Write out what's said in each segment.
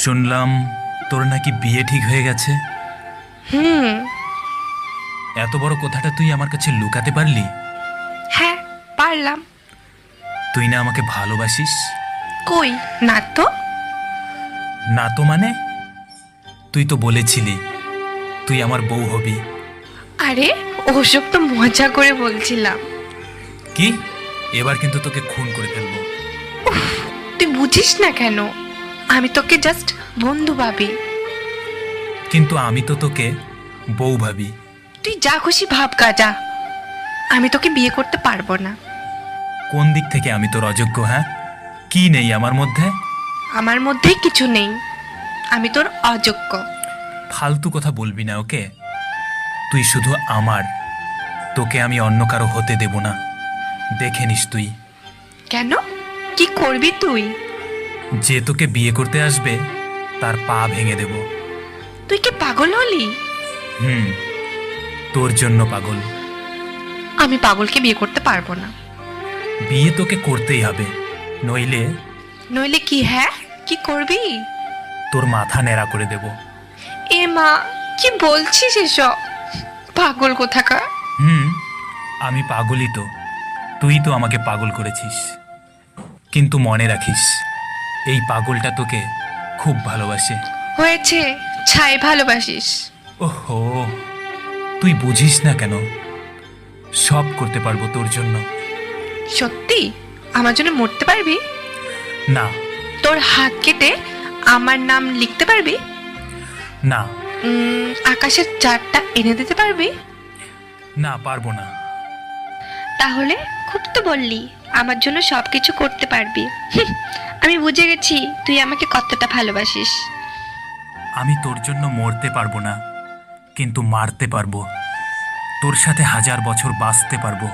শুনলাম তোর নাকি বিয়ে ঠিক হয়ে গেছে। হুম। এত বড় কথাটা তুই আমার কাছে লুকাতে পারলি? হ্যাঁ, পারলাম। তুই না আমাকে ভালোবাসিস? কই না তো। না তো মানে? তুই তো বলেছিলি তুই আমার বউ হবি। আরে ওসব তো মজা করে বলছিলাম। কি? এবার কিন্তু তোকে খুন করে ফেলবো। তুই বুঝিস না কেন? আমি তোকে জাস্ট বন্ধু ভাবি। কিন্তু আমি তো তোকে বউ ভাবি। তুই যা খুশি ভাব গাজা, আমি তোকে বিয়ে করতে পারবো না। কোন দিক থেকে আমি তোর অযোগ্য? হ্যাঁ, কি নেই আমার মধ্যে? আমার মধ্যেই কিছু নেই, আমি তোর অযোগ্য। ফালতু কথা বলবি না, ওকে? তুই শুধু আমার, তোকে আমি অন্য কারো হতে দেব না। দেখে নিস তুই। কেন? কি করবি তুই? যে তোকে বিয়ে করতে আসবে তার পা ভেঙে দেব। তুই কি পাগল হলি? হুম, তোর জন্য পাগল। আমি পাগলকে বিয়ে করতে পারবো না। বিয়ে তোকে করতেই হবে, নইলে নইলে কি? হ্যাঁ, কি করবি? তোর মাথা ন্যাড়া করে দেব। এ মা, কি বলছিস এসব? পাগল কোথাকার। হুম, আমি পাগলই তো। তুই তো আমাকে পাগল করেছিস। কিন্তু মনে রাখিস, এই পাগলটা তোকে খুব ভালোবাসে। হয়েছে, ছাই ভালোবাসিস। ওহো, তুই বুঝিস না কেন? সব করতে পারবো তোর জন্য। সত্যি আমার জন্য মরতে পারবি? না। তোর হাত কেটে আমার নাম লিখতে পারবি? না। আকাশের চাঁদটা এনে দিতে পারবি? না, পারবো না। তাহলে খুব তো বললি আমার জন্য সবকিছু করতে পারবি। আমি বুঝে গেছি তুই আমাকে কতটা ভালোবাসিস। আমি তোর জন্য মরতে পারবো না, কিন্তু মারতে পারবো। তোর সাথে 1000 বছর বাঁচতে পারবো।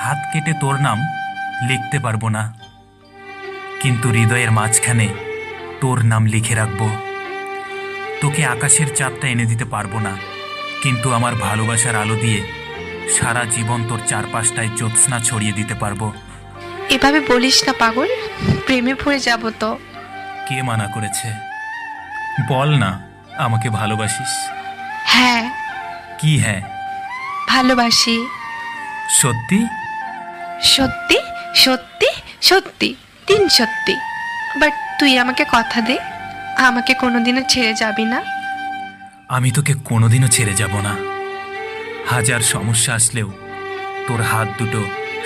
হাত কেটে তোর নাম লিখতে পারবো না, কিন্তু হৃদয়ের মাঝখানে তোর নাম লিখে রাখবো। তোকে আকাশের চাঁদটা এনে দিতে পারবো না, কিন্তু আমার ভালোবাসার আলো দিয়ে সারা জীবন তোর চারপাশটায় জ্যোৎস্না ছড়িয়ে দিতে পারবো। এভাবে বলিস না পাগল, প্রেমে পড়ে যাব তো। কে মানা করেছে? বল না, আমাকে ভালোবাসিস? হ্যাঁ, কি হ্যাঁ? ভালোবাসি। সত্যি? সত্যি সত্যি সত্যি, 3 সত্যি। বাট তুই আমাকে কথা দে, আমাকে কোনোদিনও ছেড়ে যাবি না। আমি তোকে কোনোদিনও ছেড়ে যাব না। 1000 সমস্যা আসলেও তোর হাত দুটো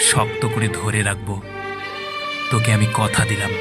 শক্ত করে ধরে রাখবো। তোকে আমি কথা দিলাম।